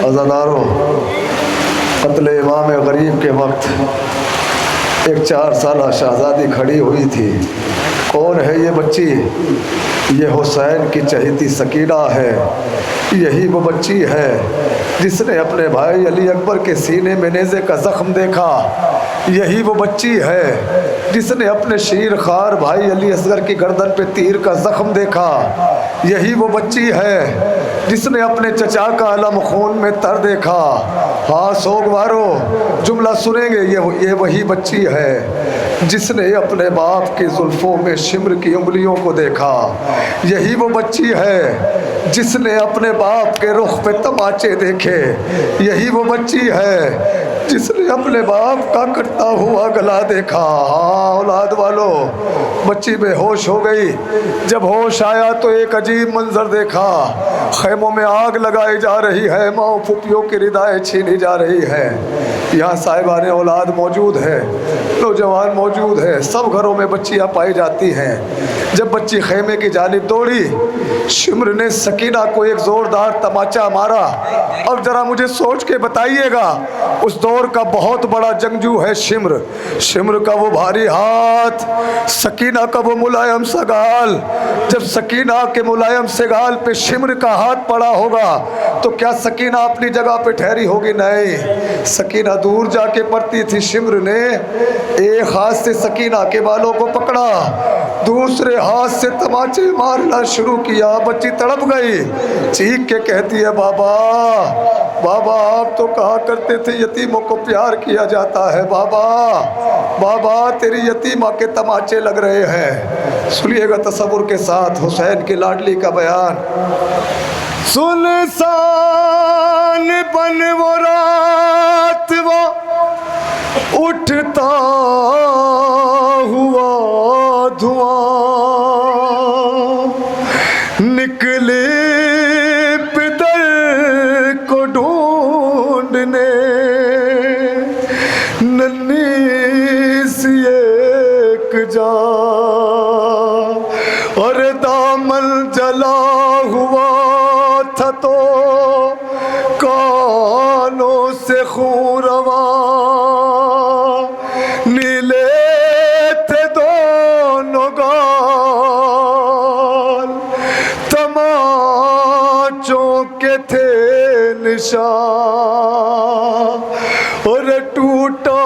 अज़ादारों, क़त्ल इमाम गरीब के वक्त एक 4 साला शहज़ादी खड़ी हुई थी। कौन है ये बच्ची? ये हुसैन की चहेती सकीना है। यही वो बच्ची है जिसने अपने भाई अली अकबर के सीने में नेज़े का ज़ख्म देखा। यही वो बच्ची है जिसने अपने शीर खार भाई अली असगर की गर्दन पे तीर का ज़ख्म देखा। यही वो बच्ची है जिसने अपने चचा का अलम खून में तर देखा। हाँ सोगवारो, जुमला सुनेंगे, ये वही बच्ची है जिसने अपने बाप की जुल्फों में शिम्र की उंगलियों को देखा। यही वो बच्ची है जिसने अपने बाप के रुख पे तमाचे देखे। यही वो बच्ची है जिसने अपने बाप का कटता हुआ गला देखा। हाँ औलाद वालों, बच्ची बेहोश हो गई। जब होश आया तो एक अजीब मंजर देखा। खैमों में आग लगाई जा रही है, माँ फुपियों की रिदाएं छीनी जा रही है। यहाँ साहिबान औलाद मौजूद है, नौजवान मौजूद है, सब घरों में बच्चियाँ पाई जाती हैं। जब बच्ची खैमे की जानिब दौड़ी, शिम्र ने सकीना को एक जोरदार तमाचा मारा। अब जरा मुझे सोच के बताइएगा, उस दौर का बहुत बड़ा जंगजू है शिम्र। शिम्र का वो भारी हाथ, सकीना का वो मुलायम सा गाल। जब सकीना के मुलायम से गाल पे शिम्र का हाथ पड़ा होगा तो क्या सकीना अपनी जगह पे ठहरी होगी? नहीं, सकीना दूर जाके पड़ती थी। शिम्र ने एक हाथ से सकीना के बालों को पकड़ा, दूसरे हाथ से तमाचे मारना शुरू किया। बच्ची तड़प गई, चीख के कहती है, बाबा बाबा आप तो कहा करते थे यतीमों को प्यार किया जाता है। बाबा बाबा तेरी यतीमा के तमाचे लग रहे हैं। सुनिएगा तसव्वुर के साथ हुसैन की लाडली का बयान। सुनसान बन वो रात वो उठता हुआ धुआं, निकले पितर को ढूंढने नन्ही सी एक जान, और दामन जला हुआ था तो कानों से खून रवा, नीले थे दोनों गाल, तमाचों के थे निशान, और टूटा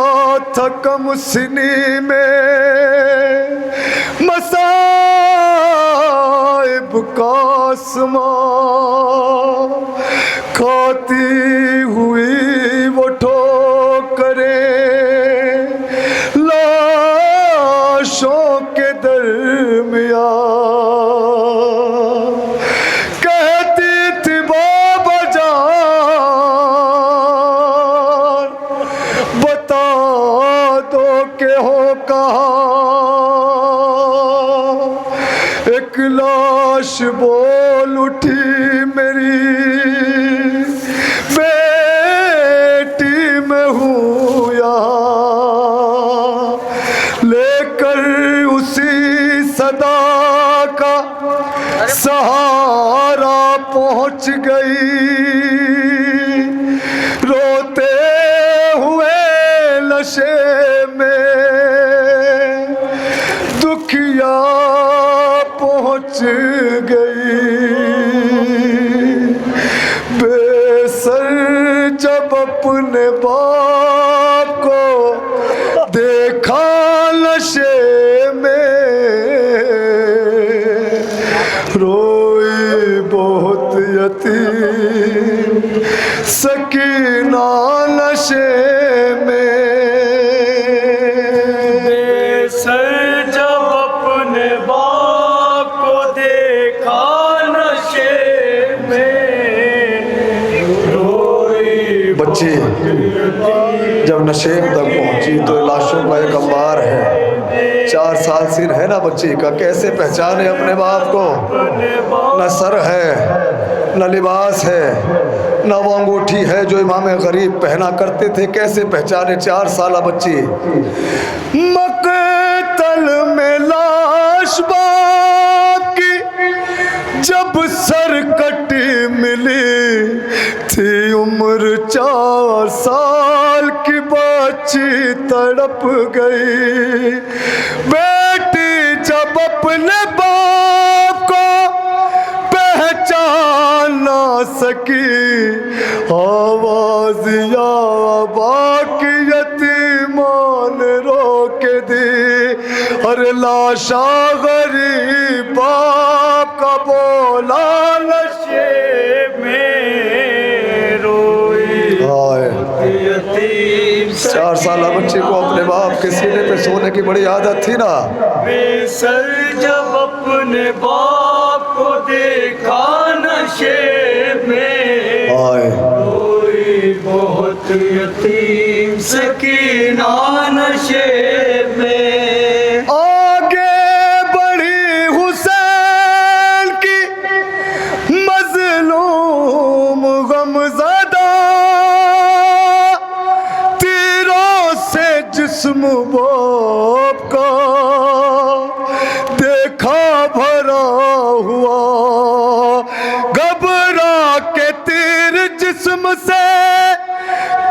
था कम सिनी में मसाइब का आसमां, खाती हुई वो ठोकरें लाशों के दरमियान, कहती थी बाबा जान बता दो के हो कहाँ। एक लाश बोल उठी मेरी बेटी मैं हूँ यहाँ, लेकर उसी सदा का सहारा पहुँच गई, रोते हुए नशे में दुखिया पहुँच गई। बेसर जब अपने बाप को देखा नशे में, रोई बहुत यतीम सकीना नशे में। बेसर जब अपने बाप को देखा नशे में, रोई बच्ची जब नशे तक पहुंची तो लाशों का एक अंबार है। 4 साल सिर है ना बच्ची का, कैसे पहचाने अपने बाप को? न सर है, न लिबास है, न वो अंगूठी है जो इमाम गरीब पहना करते थे। कैसे पहचाने 4 साल बच्ची? मकतल में लाश बाप की جب سرکٹ ملی تھی عمر 4 سال کی بچی تڑپ گئی، بیٹی جب اپنے باپ کو پہچان نہ سکی، آواز یا ابا کی یتیمان رو کے دی، اور لاشا غریب باپ کا بولا نشے میں روئی، یتیم 4 سالہ بچے کو اپنے باپ کے سینے پہ سونے کی بڑی عادت تھی نا، بے سر جب اپنے باپ کو دیکھا نشے میں روئی بہت، یتیم سکینہ نشے میں۔ آگے بڑھی حسین کی مظلوم غمزدہ، تیروں سے جسم باپ کا دیکھا بھرا ہوا، گھبرا کے تیر جسم سے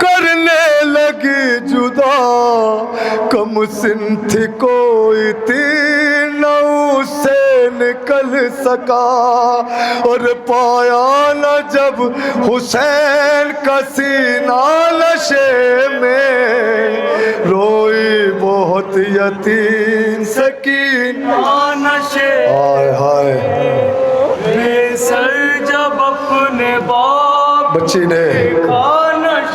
کرنے لگی جدا، کم سن تھی کوئی تیر نہ اسے نکل سکا، اور پایا نہ جب حسین کا سینہ نشے میں، روئی بہت یتیم سکینہ نشے ہائے ہائے۔ بے سر جب اپنے باپ بچی نے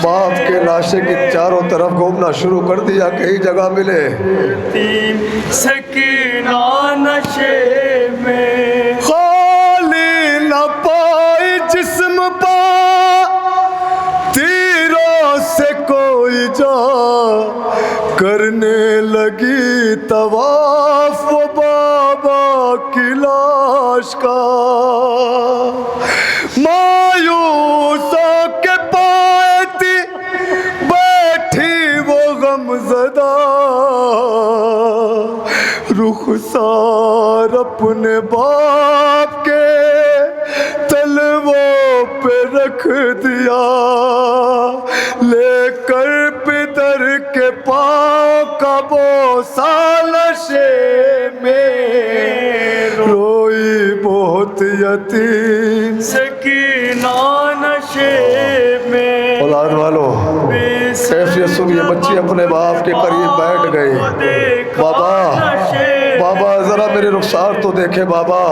باپ کے لاشے کی چاروں طرف گھومنا شروع کر دیا، کہیں جگہ ملے، یتیم سکینہ نشے میں، خالی نہ پائی جسم پا تیروں سے کوئی جا، کرنے لگی طواف وہ بابا کی لاش کا، مایوس ہو کے پائے تھی بیٹھی وہ غمزدہ، رخسار اپنے باپ کے تلووں پہ رکھ دیا، لے کر پدر کے پاؤں کا بوسہ نشے میں، روئی بہت یتیم سکینہ نشے میں۔ اولاد والو کیفیت سنیے، بچی اپنے باپ کے قریب بیٹھ گئی، بابا ذرا میرے رخسار تو دیکھے، بابا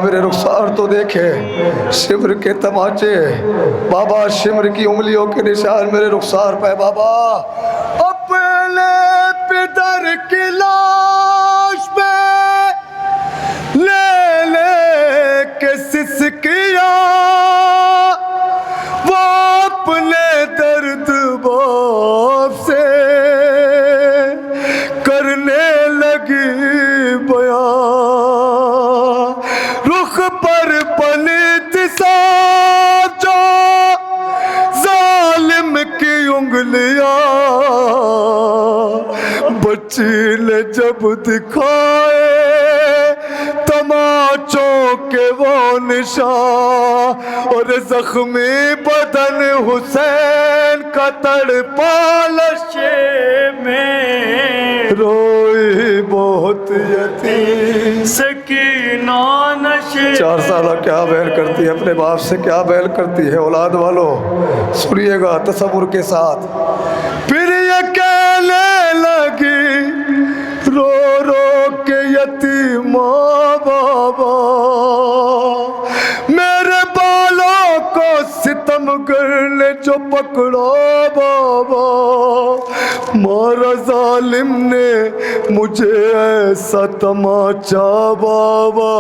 میرے رخسار تو دیکھے، شمر کے تماچے، بابا شمر کی انگلیوں کے نشان میرے رخسار پہ، بابا اپنے پدر کی لاش پہ لے لے کے سسکیا، وہ اپنے درد باپ سے کرنے لگی بیان، رخ پر پلت صاف جو ظالم کی انگلیاں، بچی نے جب دکھائے تماچوں کے وہ نشان، اور زخمی بدن حسین کا تڑپا نشے میں، روئی بہت یتیم سکینہ نشے۔ 4 سالہ کیا بیل کرتی ہے اپنے باپ سے، کیا بیل کرتی ہے، اولاد والو سنیے گا تصور کے ساتھ۔ پھر یہ کہنے لگی رو رو کے یتیماں، بابا میرے بالوں کو ستمگر نے جو پکڑا، بابا مارا ظالم نے مجھے ایسا تماچا، بابا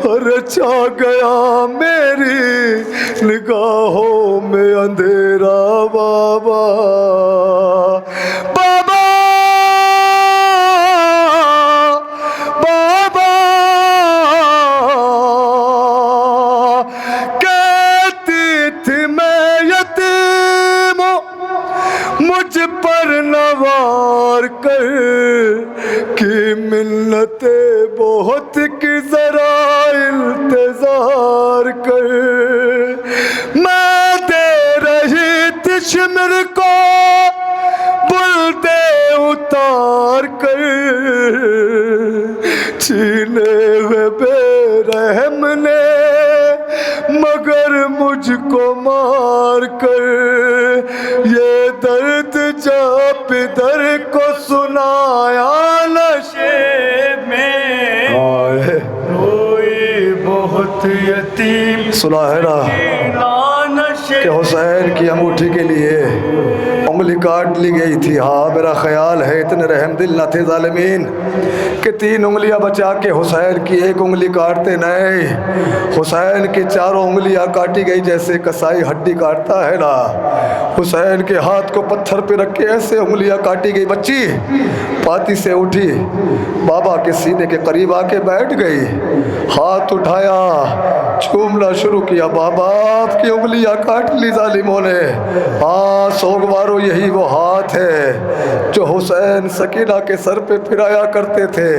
اور چھا گیا میری نگاہوں میں اندھیرا، بابا بابا بابا کہتی تھی میں یتیم ہوں، مجھ پر نوار کر کی منتیں بہت کی ذرا कश्मीर को बुलते उतार कर छीने हुए बेरहम ने मगर मुझको मार कर ये दर्द जा पितर को सुनाया नशे में आए रोए बहुत यतीम सुना है ना नशे कि हुसैन की अंगूठी के लिए उंगली काट ली गई थी। हाँ मेरा ख्याल है इतने रहम दिल न थे ज़ालिमीन कि 3 उंगलियां बचा के हुसैन की 1 उंगली काटते नहीं। हुसैन की 4 उंगलियां काटी गई जैसे कसाई हड्डी काटता है ना। हुसैन के हाथ को पत्थर पे रख के ऐसे उंगलियां काटी गई। बच्ची पाती से उठी, बाबा के सीने के करीब आके बैठ गई, हाथ उठाया, चूमना शुरू किया। बाबा आपकी उंगलियां काट ली जालिमों ने। हाँ सोगवारो यही वो हाथ है जो हुसैन सकीना के सर पे फिराया करते थे।